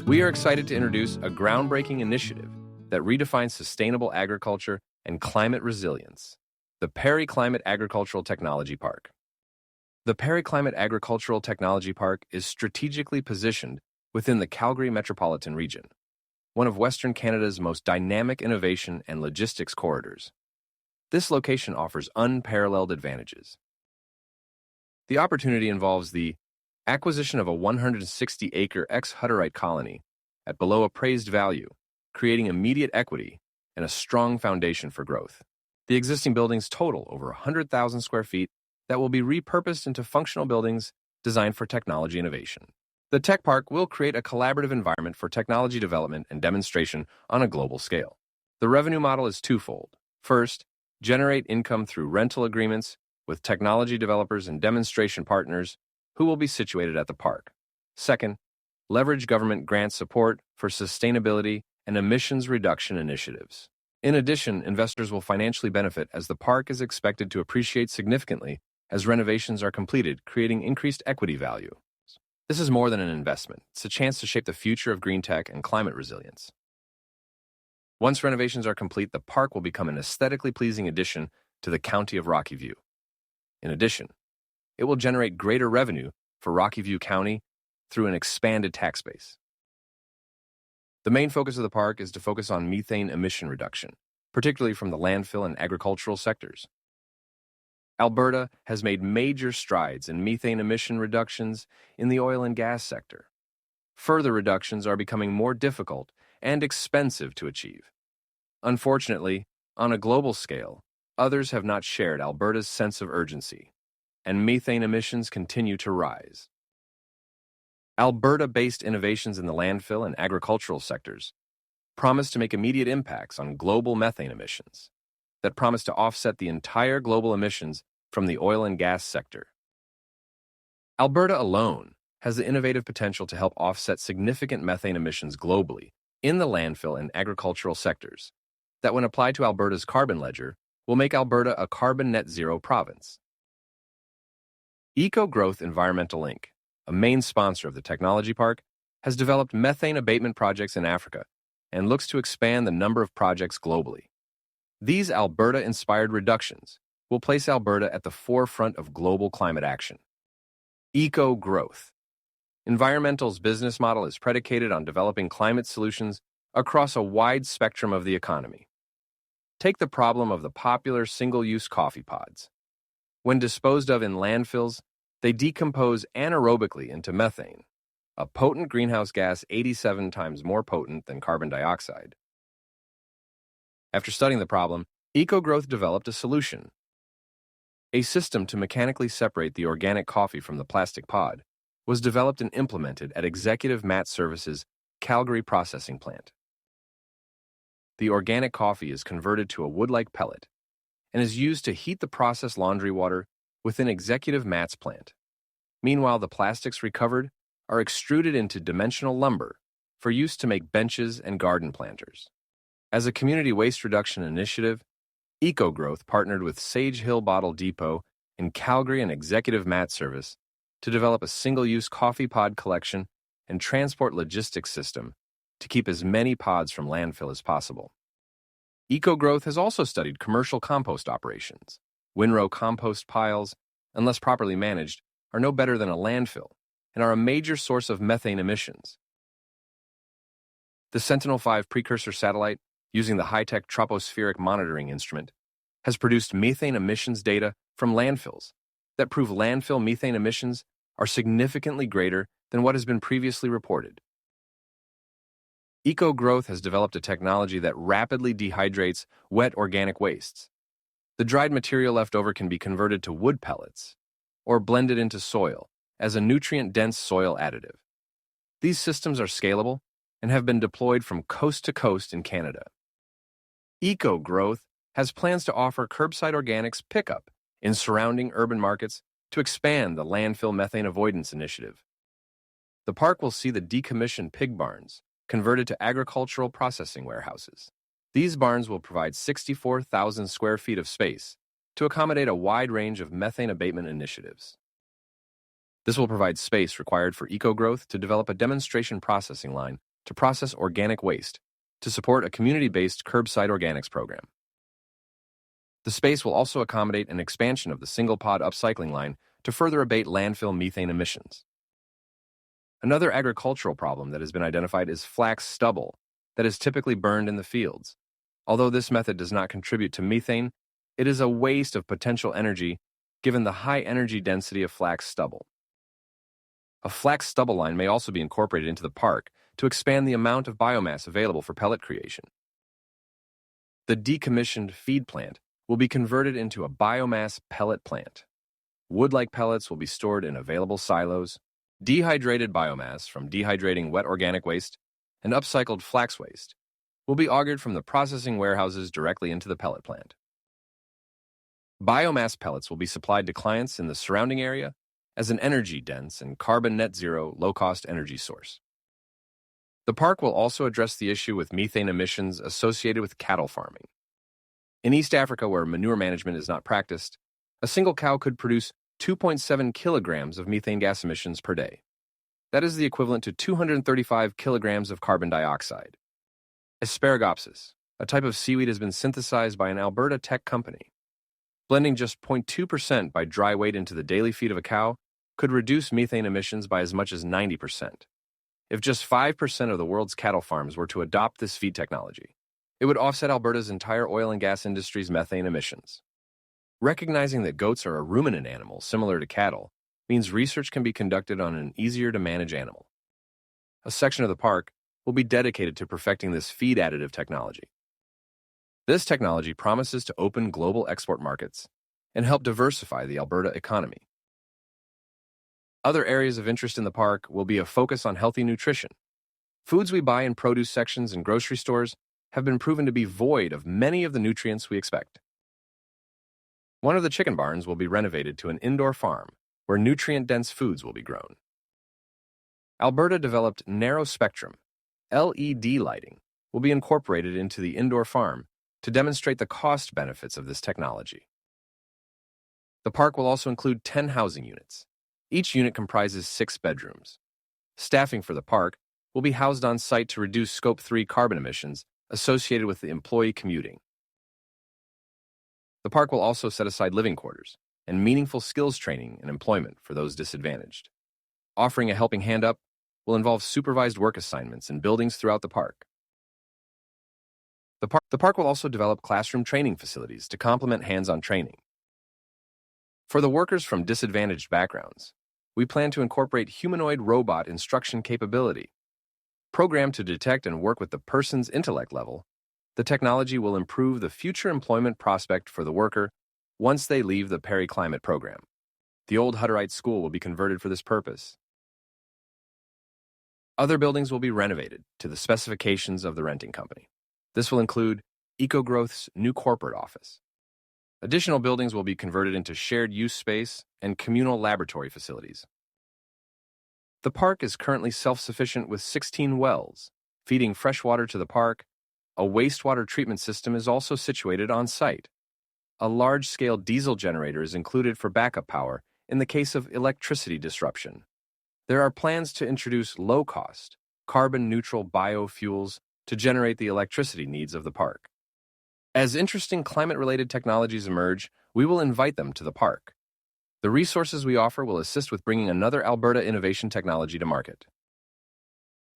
We are excited to introduce a groundbreaking initiative that redefines sustainable agriculture and climate resilience, the Peri-Climate Agricultural Technology Park. The Peri-Climate Agricultural Technology Park is strategically positioned within the Calgary metropolitan region, one of Western Canada's most dynamic innovation and logistics corridors. This location offers unparalleled advantages. The opportunity involves the acquisition of a 160-acre ex-Hutterite colony at below appraised value, creating immediate equity and a strong foundation for growth. The existing buildings total over 100,000 square feet that will be repurposed into functional buildings designed for technology innovation. The Tech Park will create a collaborative environment for technology development and demonstration on a global scale. The revenue model is twofold. First, generate income through rental agreements with technology developers and demonstration partners who will be situated at the park. Second, leverage government grant support for sustainability and emissions reduction initiatives. In addition, investors will financially benefit as the park is expected to appreciate significantly as renovations are completed, creating increased equity value. This is more than an investment. It's a chance to shape the future of green tech and climate resilience. Once renovations are complete, the park will become an aesthetically pleasing addition to the County of Rocky View. In addition, it will generate greater revenue for Rocky View County through an expanded tax base. The main focus of the park is to focus on methane emission reduction, particularly from the landfill and agricultural sectors. Alberta has made major strides in methane emission reductions in the oil and gas sector. Further reductions are becoming more difficult and expensive to achieve. Unfortunately, on a global scale, others have not shared Alberta's sense of urgency, and methane emissions continue to rise. Alberta-based innovations in the landfill and agricultural sectors promise to make immediate impacts on global methane emissions that promise to offset the entire global emissions from the oil and gas sector. Alberta alone has the innovative potential to help offset significant methane emissions globally in the landfill and agricultural sectors that, when applied to Alberta's carbon ledger, will make Alberta a carbon net zero province. Eco-Growth Environmental Inc., a main sponsor of the technology park, has developed methane abatement projects in Africa and looks to expand the number of projects globally. These Alberta-inspired reductions will place Alberta at the forefront of global climate action. Eco-Growth. Environmental's business model is predicated on developing climate solutions across a wide spectrum of the economy. Take the problem of the popular single-use coffee pods. When disposed of in landfills, they decompose anaerobically into methane, a potent greenhouse gas 87 times more potent than carbon dioxide. After studying the problem, Eco-Growth developed a solution. A system to mechanically separate the organic coffee from the plastic pod was developed and implemented at Executive Mat Services' Calgary processing plant. The organic coffee is converted to a wood-like pellet and is used to heat the processed laundry water within Executive Mat's plant. Meanwhile, the plastics recovered are extruded into dimensional lumber for use to make benches and garden planters. As a community waste reduction initiative, Eco-Growth partnered with Sage Hill Bottle Depot in Calgary and Executive Mat Service to develop a single-use coffee pod collection and transport logistics system to keep as many pods from landfill as possible. Eco-Growth has also studied commercial compost operations. Windrow compost piles, unless properly managed, are no better than a landfill and are a major source of methane emissions. The Sentinel-5 precursor satellite, using the high-tech tropospheric monitoring instrument, has produced methane emissions data from landfills that prove landfill methane emissions are significantly greater than what has been previously reported. Eco-Growth has developed a technology that rapidly dehydrates wet organic wastes. The dried material left over can be converted to wood pellets or blended into soil as a nutrient-dense soil additive. These systems are scalable and have been deployed from coast to coast in Canada. Eco-Growth has plans to offer curbside organics pickup in surrounding urban markets to expand the landfill methane avoidance initiative. The park will see the decommissioned pig barns converted to agricultural processing warehouses. These barns will provide 64,000 square feet of space to accommodate a wide range of methane abatement initiatives. This will provide space required for eco-growth to develop a demonstration processing line to process organic waste to support a community-based curbside organics program. The space will also accommodate an expansion of the single-pod upcycling line to further abate landfill methane emissions. Another agricultural problem that has been identified is flax stubble that is typically burned in the fields. Although this method does not contribute to methane, it is a waste of potential energy given the high energy density of flax stubble. A flax stubble line may also be incorporated into the park to expand the amount of biomass available for pellet creation. The decommissioned feed plant will be converted into a biomass pellet plant. Wood-like pellets will be stored in available silos. Dehydrated biomass from dehydrating wet organic waste and upcycled flax waste will be augured from the processing warehouses directly into the pellet plant. Biomass pellets will be supplied to clients in the surrounding area as an energy-dense and carbon net-zero low-cost energy source. The park will also address the issue with methane emissions associated with cattle farming. In East Africa, where manure management is not practiced, a single cow could produce 2.7 kilograms of methane gas emissions per day. That is the equivalent to 235 kilograms of carbon dioxide. Asparagopsis, a type of seaweed, has been synthesized by an Alberta tech company. Blending just 0.2% by dry weight into the daily feed of a cow could reduce methane emissions by as much as 90%. If just 5% of the world's cattle farms were to adopt this feed technology, it would offset Alberta's entire oil and gas industry's methane emissions. Recognizing that goats are a ruminant animal similar to cattle means research can be conducted on an easier-to-manage animal. A section of the park will be dedicated to perfecting this feed additive technology. This technology promises to open global export markets and help diversify the Alberta economy. Other areas of interest in the park will be a focus on healthy nutrition. Foods we buy in produce sections and grocery stores have been proven to be void of many of the nutrients we expect. One of the chicken barns will be renovated to an indoor farm where nutrient-dense foods will be grown. Alberta developed narrow-spectrum LED lighting will be incorporated into the indoor farm to demonstrate the cost benefits of this technology. The park will also include 10 housing units. Each unit comprises 6 bedrooms. Staffing for the park will be housed on site to reduce Scope 3 carbon emissions associated with the employee commuting. The park will also set aside living quarters and meaningful skills training and employment for those disadvantaged. Offering a helping hand up will involve supervised work assignments in buildings throughout the park. The park will also develop classroom training facilities to complement hands-on training. For the workers from disadvantaged backgrounds, we plan to incorporate humanoid robot instruction capability. Programmed to detect and work with the person's intellect level, the technology will improve the future employment prospect for the worker once they leave the Peri-Climate program. The old Hutterite school will be converted for this purpose. Other buildings will be renovated to the specifications of the renting company. This will include EcoGrowth's new corporate office. Additional buildings will be converted into shared use space and communal laboratory facilities. The park is currently self-sufficient with 16 wells, feeding fresh water to the park. A wastewater treatment system is also situated on site. A large-scale diesel generator is included for backup power in the case of electricity disruption. There are plans to introduce low-cost, carbon-neutral biofuels to generate the electricity needs of the park. As interesting climate-related technologies emerge, we will invite them to the park. The resources we offer will assist with bringing another Alberta innovation technology to market.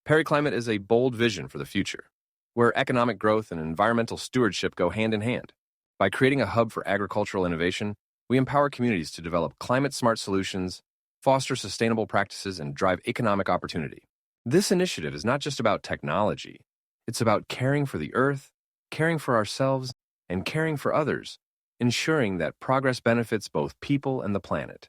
Peri-Climate is a bold vision for the future, where economic growth and environmental stewardship go hand in hand. By creating a hub for agricultural innovation, we empower communities to develop climate-smart solutions, foster sustainable practices, and drive economic opportunity. This initiative is not just about technology. It's about caring for the earth, caring for ourselves, and caring for others, ensuring that progress benefits both people and the planet.